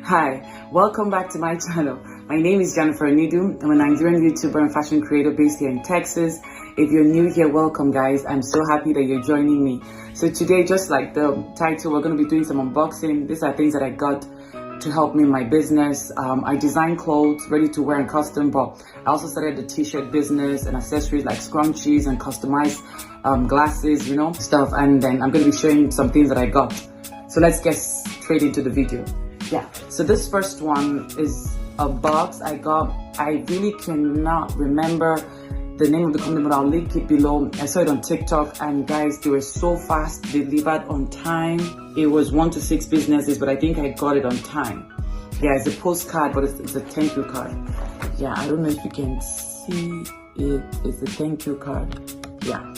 Hi, welcome back to my channel. My name is Jennifer Nidu. I'm a Nigerian YouTuber and fashion creator based here in Texas. If you're new here, welcome guys. I'm so happy that you're joining me. So today, just like the title, we're going to be doing some unboxing. These are things that I got to help me in my business. I design clothes ready to wear and custom, but I also started the t-shirt business and accessories like scrunchies and customized glasses, stuff. And then I'm going to be showing some things that I got. So let's get straight into the video. Yeah, so this first one is a box I got. I really cannot remember the name of the company, but I'll link it below. I saw it on TikTok, and guys, they were so fast, delivered on time. It was 1 to 6 businesses, but I think I got it on time. Yeah, it's a postcard, but it's a thank you card. Yeah, I don't know if you can see it. It's a thank you card. Yeah.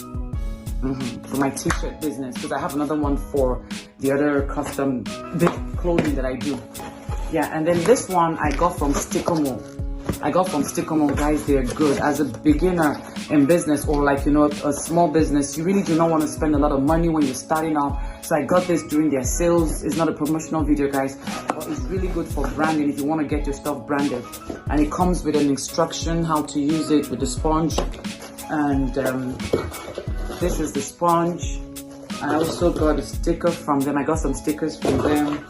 For my t-shirt business, because I have another one for the other custom clothing that I do. Yeah, and then this one I got from Stickomo. Guys, they're good. As a beginner in business, or like a small business, you really do not want to spend a lot of money when you're starting off. So I got this during their sales. It's not a promotional video, guys, but it's really good for branding if you want to get your stuff branded. And it comes with an instruction how to use it with the sponge. And this is the sponge. I also got a sticker from them. I got some stickers from them.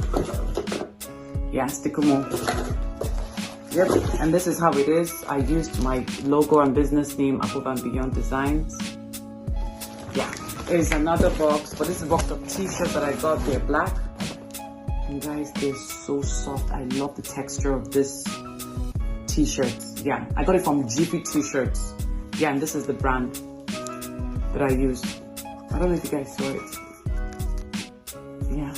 Yeah, Stickomo. Yep, and this is how it is. I used my logo and business name Above and Beyond Designs. Yeah, there's another box, but this is a box of t-shirts that I got. They're black. And guys, they're so soft. I love the texture of this t-shirts. Yeah, I got it from Jiffy T-shirts. Yeah, and this is the brand that I use. I don't know if you guys saw it. Yeah.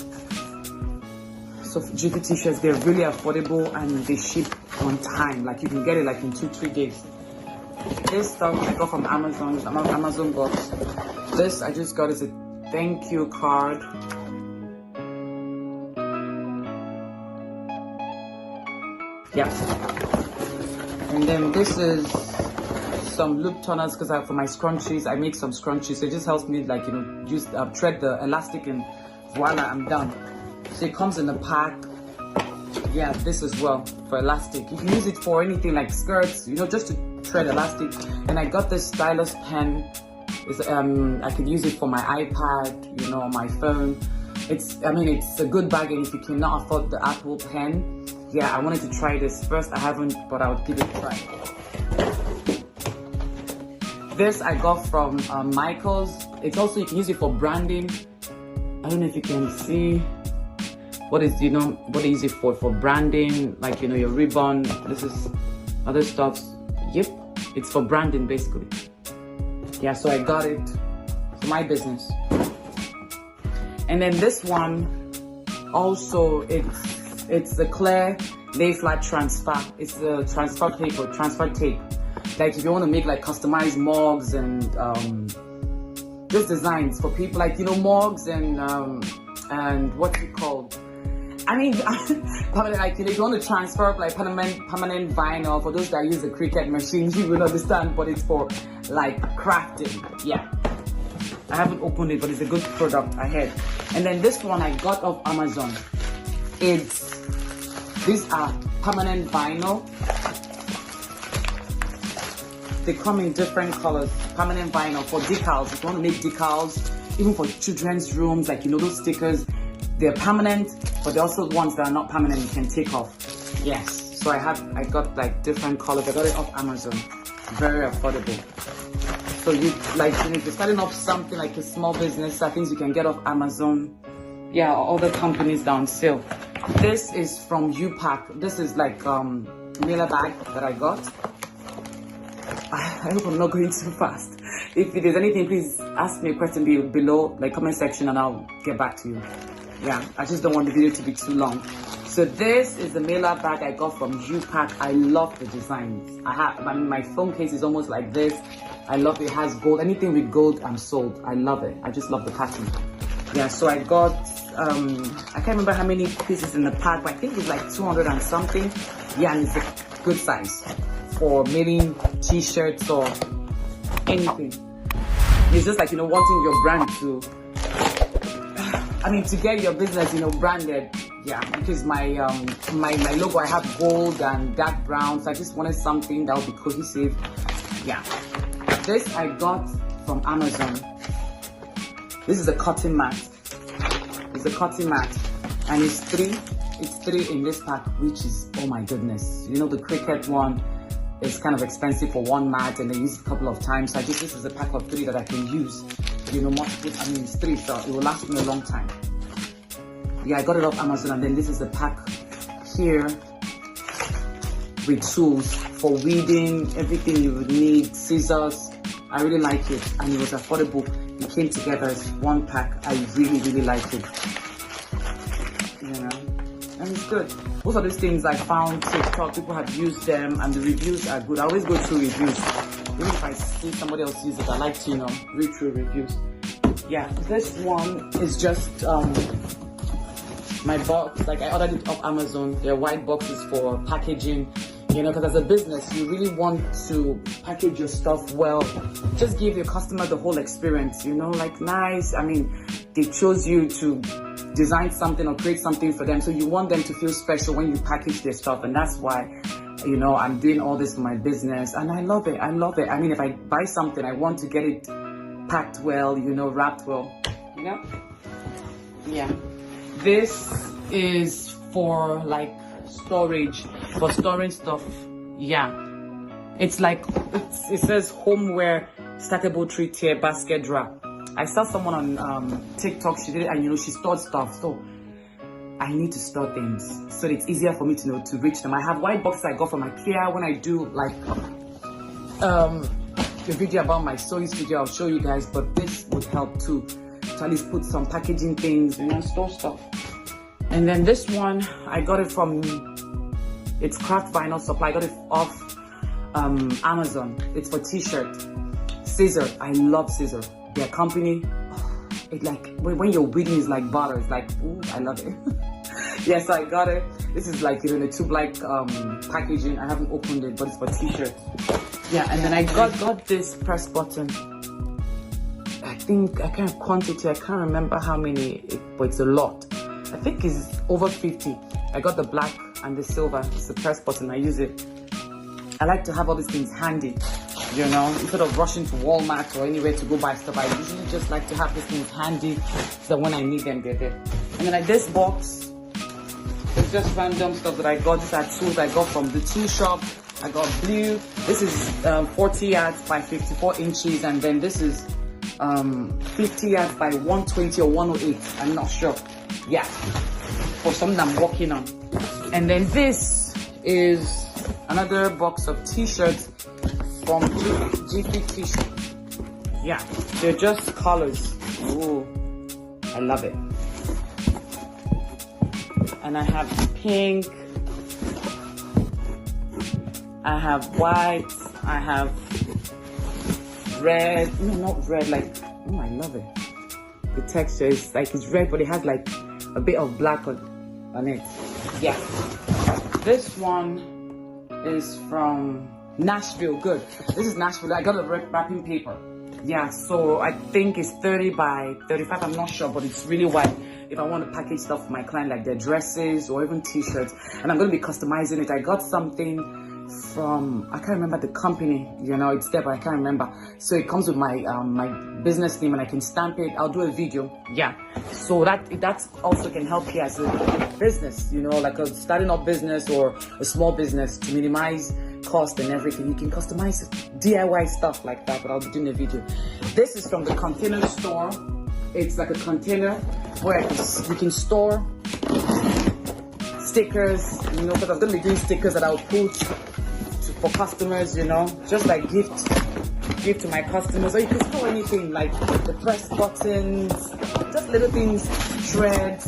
So Jiffy T-shirts, they're really affordable and they ship on time. Like you can get it like in 2-3 days. This stuff I got from Amazon. It's an Amazon box. This I just got as a thank you card. Yeah. And then this is some loop turners, because for my scrunchies, I make some scrunchies. So it just helps me like, use thread the elastic and voila, I'm done. So it comes in a pack. Yeah, this as well for elastic. You can use it for anything like skirts, just to thread elastic. And I got this Stylus Pen. I could use it for my iPad, my phone. It's a good bargain if you cannot afford the Apple Pen. Yeah, I wanted to try this first. I haven't, but I'll give it a try. This I got from Michael's. It's also, you can use it for branding. I don't know if you can see what is, what they use it for branding, like, your ribbon. This is other stuff. Yep, it's for branding basically. Yeah, so I got it for my business. And then this one, also, it's the clear lay flat transfer. It's the transfer paper, transfer tape. Like if you want to make like customized mugs and just designs for people, like mugs and what's it called? Like if you want to transfer like permanent vinyl, for those that use the Cricut machine, you will understand. But it's for like crafting. Yeah, I haven't opened it, but it's a good product ahead. And then this one I got off Amazon. These are permanent vinyl. They come in different colors. Permanent vinyl for decals. If you want to make decals, even for children's rooms, like those stickers, they're permanent, but they're also ones that are not permanent. You can take off. Yes. So I got like different colors. I got it off Amazon. Very affordable. So if you're starting off something like a small business, things you can get off Amazon. Yeah, or other companies down sale. This is from Unpack. This is like mailer bag that I got. I hope I'm not going too fast. If there's anything, please ask me a question below, like comment section, and I'll get back to you. Yeah, I just don't want the video to be too long. So this is the mailer bag I got from Unpack. I love the designs. My phone case is almost like this. I love it. It has gold. Anything with gold, I'm sold. I love it. I just love the pattern. Yeah, so I got, I can't remember how many pieces in the pack, but I think it's like 200 and something. Yeah, and it's a good size for mailing t-shirts or anything. It's just like, wanting your brand to, to get your business, branded. Yeah, because my my logo, I have gold and dark brown, so I just wanted something that would be cohesive. Yeah, this I got from Amazon. This is a cotton mat. It's a cotton mat, and it's three in this pack, which is, oh my goodness, you know, the cricket one is kind of expensive for one mat, and they use it a couple of times. So I just, this is a pack of 3 that I can use, you know, multiple. I mean, it's 3, so it will last me a long time. Yeah, I got it off Amazon. And then this is the pack here with tools for weeding, everything you would need, scissors. I really like it, and it was affordable. It came together as one pack. I really like it, you know, and it's good. Most of these things I found TikTok, people have used them, and the reviews are good. I always go through reviews. Even if I see somebody else use it, I like to, you know, read through reviews. Yeah, this one is just my box. Like, I ordered it off Amazon. They're white boxes for packaging, you know, because as a business, you really want to package your stuff well. Just give your customer the whole experience, you know, like nice. I mean, they chose you to design something or create something for them, so you want them to feel special when you package their stuff. And that's why, you know, I'm doing all this for my business, and I love it. I love it. I mean, if I buy something, I want to get it packed well, you know, wrapped well, you know. Yeah, this is for like storage, for storing stuff. Yeah, it's like, it says homeware stackable 3-tier basket wrap. I saw someone on TikTok, she did it, and you know, she stored stuff, so I need to store things so it's easier for me to know to reach them. I have white boxes I got from IKEA. When I do like a video about my sewing studio, I'll show you guys, but this would help too, to at least put some packaging things, you know, store stuff. And then this one, I got it from, it's Craft Vinyl Supply. I got it off Amazon. It's for t-shirt. Scissor, I love scissor. Their company, it like, when your weeding is like butter, it's like, ooh, I love it. Yes, I got it. This is like, you know, the tube-like packaging. I haven't opened it, but it's for t-shirts. Yeah, and then I got this press button. I think, I can't quantity, I can't remember how many, but it's a lot. I think it's over 50. I got the black and the silver. It's a press button. I use it. I like to have all these things handy, you know, instead of rushing to Walmart or anywhere to go buy stuff. I usually just like to have these things handy, so when I need them, they're there. And then like this box, it's just random stuff that I got. These are tools I got from the tool shop. I got blue. This is 40 yards by 54 inches, and then this is 50 yards by 120 or 108. I'm not sure. Yeah, for something I'm working on. And then this is another box of t-shirts from GP T-shirt. Yeah, they're just colors. Ooh, I love it. And I have pink, I have white, I have red. No, not red, like, oh, I love it. The texture is like, it's red, but it has like a bit of black on it. Yeah, this one is from Nashville. Good. This is Nashville. I got a wrapping paper. Yeah, so I think it's 30 by 35. I'm not sure, but it's really wide if I want to package stuff for my client, like their dresses or even t-shirts. And I'm going to be customizing it. I got something from, I can't remember the company, you know, it's there, but I can't remember. So it comes with my my business name, and I can stamp it. I'll do a video. Yeah, so that also can help you as a business, you know, like a starting up business or a small business, to minimize cost and everything. You can customize it, DIY stuff like that, but I'll be doing a video. This is from the container store. It's like a container where you can store stickers, you know, because I'm going to be doing stickers that I'll put for customers, you know, just like gift to my customers. Or you can store anything like the press buttons, just little things, shreds.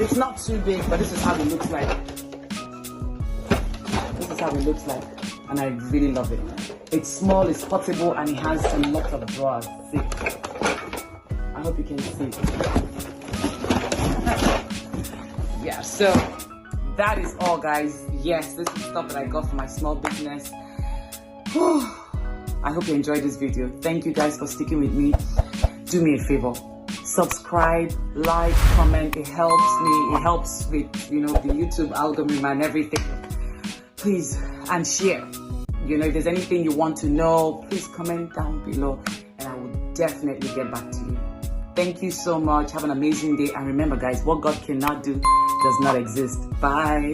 It's not too big, but this is how it looks like. This is how it looks like, and I really love it. It's small, it's portable, and it has a lot of drawers. See? I hope you can see. Yeah, so that is all, guys. Yes, this is stuff that I got for my small business. I hope you enjoyed this video. Thank you guys for sticking with me. Do me a favor, subscribe, like, comment. It helps me. It helps with, the YouTube algorithm and everything. Please, and share. If there's anything you want to know, please comment down below and I will definitely get back to you. Thank you so much. Have an amazing day. And remember, guys, what God cannot do does not exist. Bye.